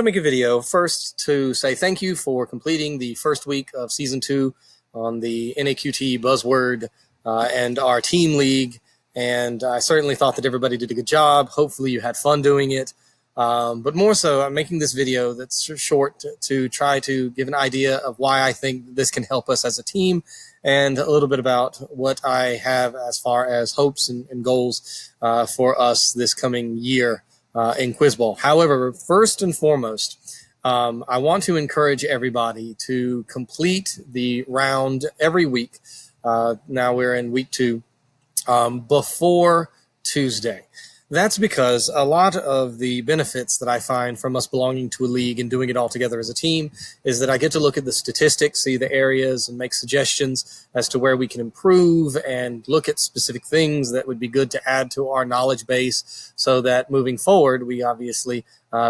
To make a video first to say thank you for completing the first week of season 2 on the NAQT Buzzword and our team league, and I certainly thought that everybody did a good job. Hopefully you had fun doing it, but more so I'm making this video that's short to try to give an idea of why I think this can help us as a team, and a little bit about what I have as far as hopes and goals for us this coming year in Quiz Bowl. However, first and foremost, I want to encourage everybody to complete the round every week. Now we're in week 2, before Tuesday. That's because a lot of the benefits that I find from us belonging to a league and doing it all together as a team is that I get to look at the statistics, see the areas, and make suggestions as to where we can improve and look at specific things that would be good to add to our knowledge base so that moving forward, we obviously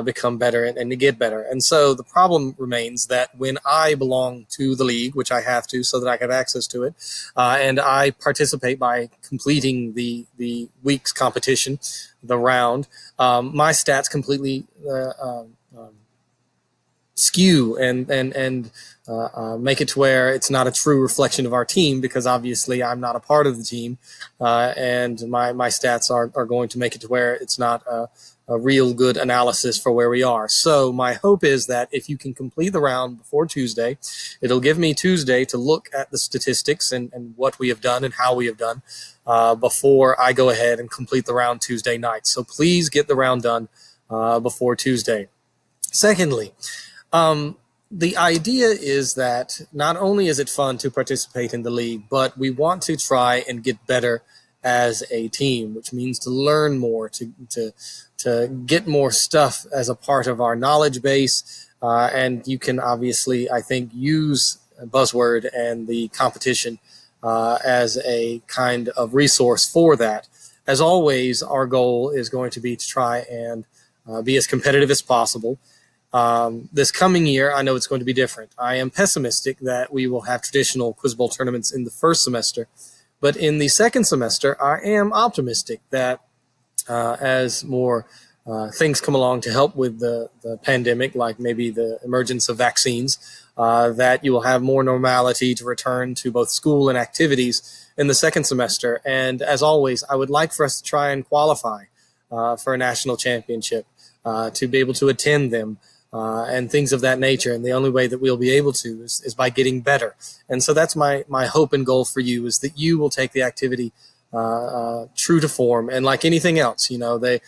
become better and to get better. And so the problem remains that when I belong to the league, which I have to so that I have access to it, and I participate by completing the week's competition, the round, my stats completely skew and make it to where it's not a true reflection of our team, because obviously I'm not a part of the team, and my stats are going to make it to where it's not a real good analysis for where we are. So my hope is that if you can complete the round before Tuesday, it'll give me Tuesday to look at the statistics and what we have done and how we have done before I go ahead and complete the round Tuesday night. So please get the round done before Tuesday. Secondly, the idea is that not only is it fun to participate in the league, but we want to try and get better as a team, which means to learn more, to get more stuff as a part of our knowledge base. And you can obviously, I think, use Buzzword and the competition as a kind of resource for that. As always, our goal is going to be to try and be as competitive as possible. This coming year, I know it's going to be different. I am pessimistic that we will have traditional Quiz Bowl tournaments in the first semester, but in the second semester, I am optimistic that as more things come along to help with the pandemic, like maybe the emergence of vaccines, that you will have more normality to return to both school and activities in the second semester. And as always, I would like for us to try and qualify for a national championship, to be able to attend them, and things of that nature. And the only way that we'll be able to is by getting better. And so that's my hope and goal for you, is that you will take the activity true to form. And like anything else, you know, they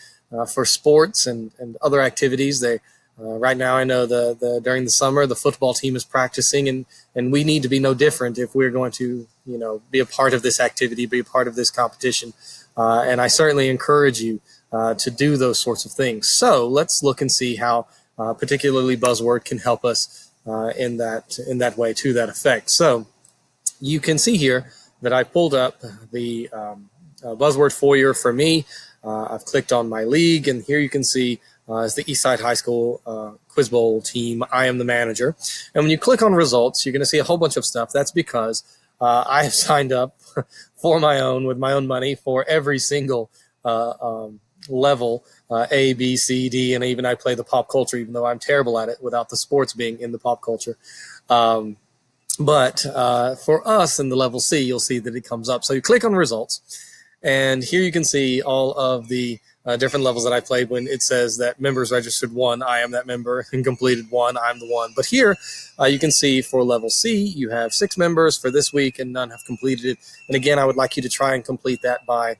for sports and other activities, they right now I know during the summer the football team is practicing, and we need to be no different if we're going to, you know, be a part of this activity, be a part of this competition. And I certainly encourage you to do those sorts of things. So let's look and see how particularly Buzzword can help us in that way, to that effect. So you can see here that I pulled up the Buzzword foyer for me. I've clicked on my league, and here you can see it's the Eastside High School Quiz Bowl team. I am the manager. And when you click on results, you're going to see a whole bunch of stuff. That's because I have signed up for my own, with my own money, for every single level, A, B, C, D, and even I play the pop culture, even though I'm terrible at it without the sports being in the pop culture. But for us in the level C, you'll see that it comes up. So you click on results, and here you can see all of the different levels that I played. When it says that members registered 1, I am that member, and completed 1, I'm the one. But here you can see for level C, you have 6 members for this week, and none have completed it. And again, I would like you to try and complete that by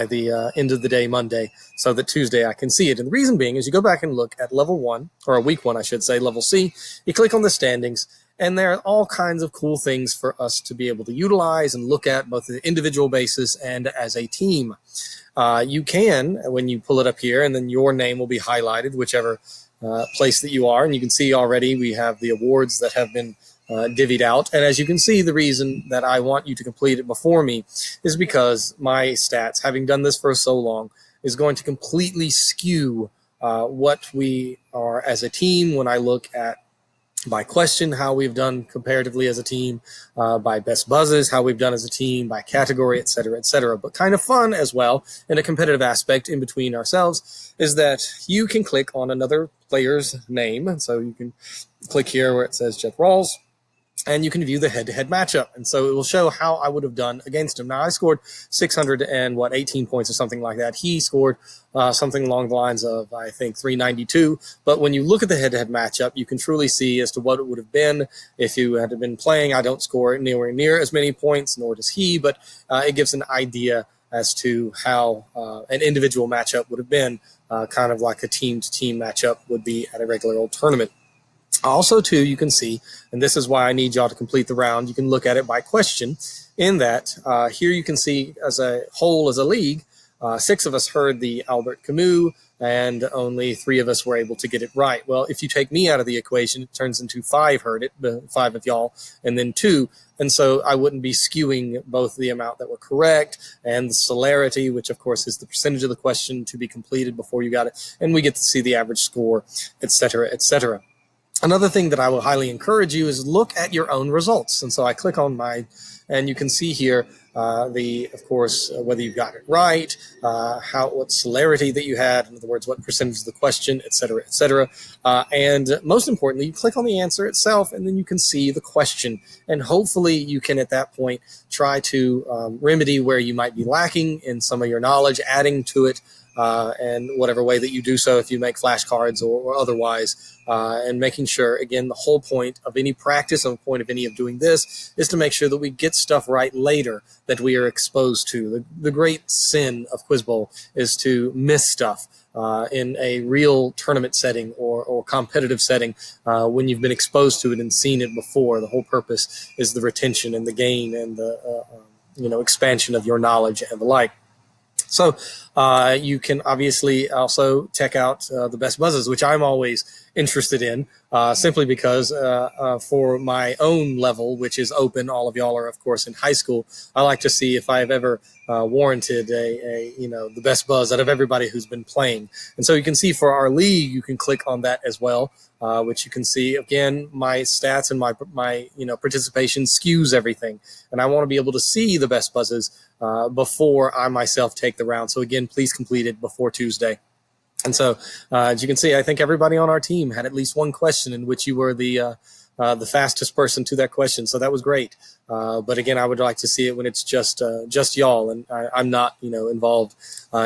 the end of the day, Monday, so that Tuesday I can see it. And the reason being is you go back and look at level 1, or week 1, I should say, level C, you click on the standings, and there are all kinds of cool things for us to be able to utilize and look at, both on an individual basis and as a team. You can, when you pull it up here, and then your name will be highlighted, whichever place that you are, and you can see already we have the awards that have been divvied out. And as you can see, the reason that I want you to complete it before me is because my stats, having done this for so long, is going to completely skew what we are as a team when I look at by question, how we've done comparatively as a team, by best buzzes, how we've done as a team, by category, et cetera, et cetera. But kind of fun as well, in a competitive aspect in between ourselves, is that you can click on another player's name. And so you can click here where it says Jeff Rawls, and you can view the head-to-head matchup. And so it will show how I would have done against him. Now, I scored 18 points or something like that. He scored something along the lines of, I think, 392. But when you look at the head-to-head matchup, you can truly see as to what it would have been if you had been playing. I don't score anywhere near as many points, nor does he, but it gives an idea as to how an individual matchup would have been, kind of like a team-to-team matchup would be at a regular old tournament. Also, too, you can see, and this is why I need y'all to complete the round, you can look at it by question, in that here you can see as a whole, as a league, 6 of us heard the Albert Camus, and only 3 of us were able to get it right. Well, if you take me out of the equation, it turns into 5 heard it, 5 of y'all, and then 2. And so I wouldn't be skewing both the amount that were correct and the celerity, which of course is the percentage of the question to be completed before you got it. And we get to see the average score, et cetera, et cetera. Another thing that I will highly encourage you is look at your own results. And so I click on mine, and you can see here of course, whether you got it right, what celerity that you had, in other words, what percentage of the question, et cetera, et cetera. And most importantly, you click on the answer itself, and then you can see the question. And hopefully you can, at that point, try to remedy where you might be lacking in some of your knowledge, adding to it, and whatever way that you do so, if you make flashcards or otherwise, and making sure, again, the whole point of any practice, and the point of any of doing this, is to make sure that we get stuff right later that we are exposed to. The great sin of Quiz Bowl is to miss stuff in a real tournament setting or competitive setting when you've been exposed to it and seen it before. The whole purpose is the retention and the gain and the expansion of your knowledge and the like. So you can obviously also check out the best buzzes, which I'm always interested in, simply because for my own level, which is open, all of y'all are, of course, in high school, I like to see if I've ever warranted the best buzz out of everybody who's been playing. And so you can see for our league, you can click on that as well, which you can see, again, my stats and my participation skews everything. And I want to be able to see the best buzzes before I myself take the round. So again, please complete it before Tuesday. And so, as you can see, I think everybody on our team had at least one question in which you were the fastest person to that question. So that was great. But again, I would like to see it when it's just y'all, and I'm not, involved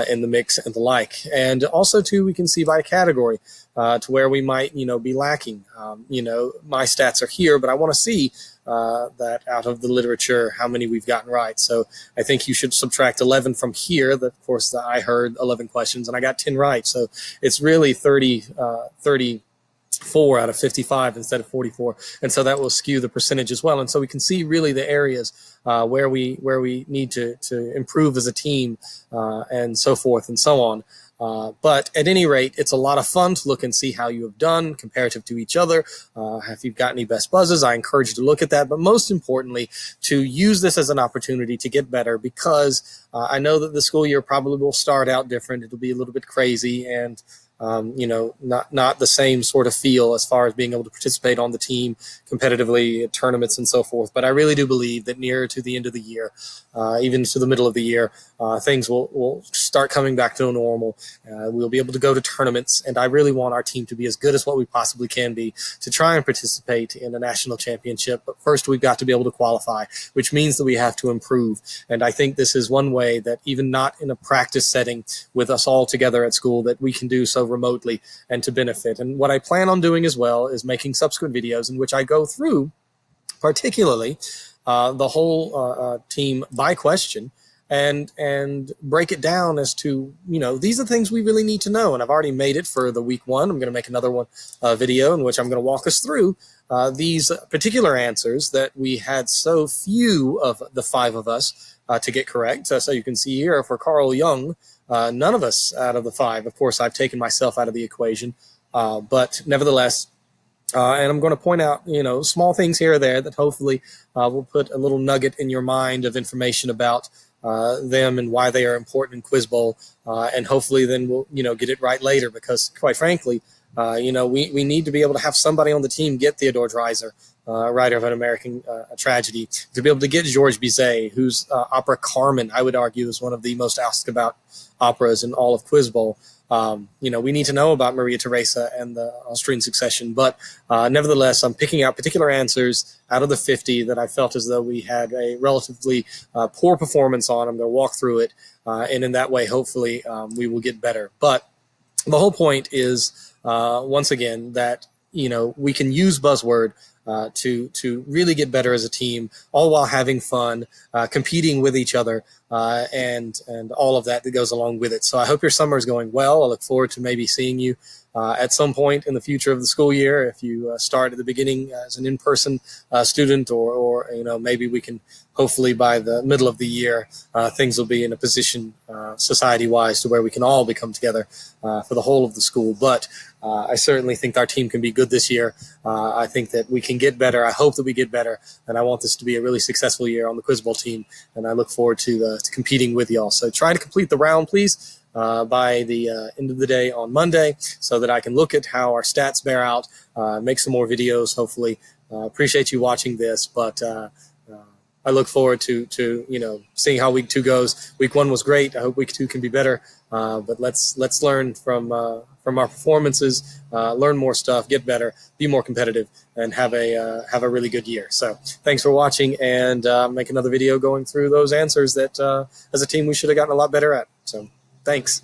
in the mix and the like. And also, too, we can see by category to where we might, be lacking. My stats are here, but I want to see that out of the literature, how many we've gotten right. So I think you should subtract 11 from here. That, of course, I heard 11 questions and I got 10 right. So it's really 34 out of 55 instead of 44. And so that will skew the percentage as well. And so we can see really the areas where we need to improve as a team and so forth and so on. But at any rate, it's a lot of fun to look and see how you have done comparative to each other. If you've got any best buzzes, I encourage you to look at that. But most importantly, to use this as an opportunity to get better, because I know that the school year probably will start out different. It'll be a little bit crazy and not the same sort of feel as far as being able to participate on the team competitively at tournaments and so forth. But I really do believe that nearer to the end of the year, even to the middle of the year, things will start coming back to normal. We'll be able to go to tournaments, and I really want our team to be as good as what we possibly can be to try and participate in a national championship. But first, we've got to be able to qualify, which means that we have to improve. And I think this is one way that, even not in a practice setting with us all together at school, that we can do so remotely and to benefit. And what I plan on doing as well is making subsequent videos in which I go through particularly the whole team by question and break it down as to, these are things we really need to know. And I've already made it for the week 1. I'm going to make another one video in which I'm going to walk us through these particular answers that we had so few of the 5 of us to get correct. So you can see here for Carl Jung, none of us out of the 5. Of course, I've taken myself out of the equation, but nevertheless, and I'm going to point out, small things here or there that hopefully will put a little nugget in your mind of information about them and why they are important in Quiz Bowl, and hopefully then we'll, get it right later, because quite frankly, We need to be able to have somebody on the team get Theodore Dreiser, writer of An American Tragedy, to be able to get Georges Bizet, whose opera Carmen, I would argue, is one of the most asked about operas in all of Quiz Bowl. We need to know about Maria Theresa and the Austrian succession, but nevertheless, I'm picking out particular answers out of the 50 that I felt as though we had a relatively poor performance on. I'm going to walk through it, and in that way, hopefully, we will get better. But the whole point is, once again, that we can use Buzzword to really get better as a team, all while having fun, competing with each other, and all of that goes along with it. So I hope your summer is going well. I look forward to maybe seeing you at some point in the future of the school year. If you start at the beginning as an in-person student, or maybe we can hopefully by the middle of the year things will be in a position society-wise to where we can all become together for the whole of the school. But I certainly think our team can be good this year. I think that we can get better. I hope that we get better, and I want this to be a really successful year on the Quiz Bowl team, and I look forward to competing with y'all. So try to complete the round, please, by the end of the day on Monday, so that I can look at how our stats bear out, make some more videos, hopefully. Appreciate you watching this, but I look forward to seeing how week 2 goes. Week 1 was great. I hope week 2 can be better. But let's learn from our performances, learn more stuff, get better, be more competitive, and have a really good year. So thanks for watching, and make another video going through those answers that as a team we should have gotten a lot better at. So thanks.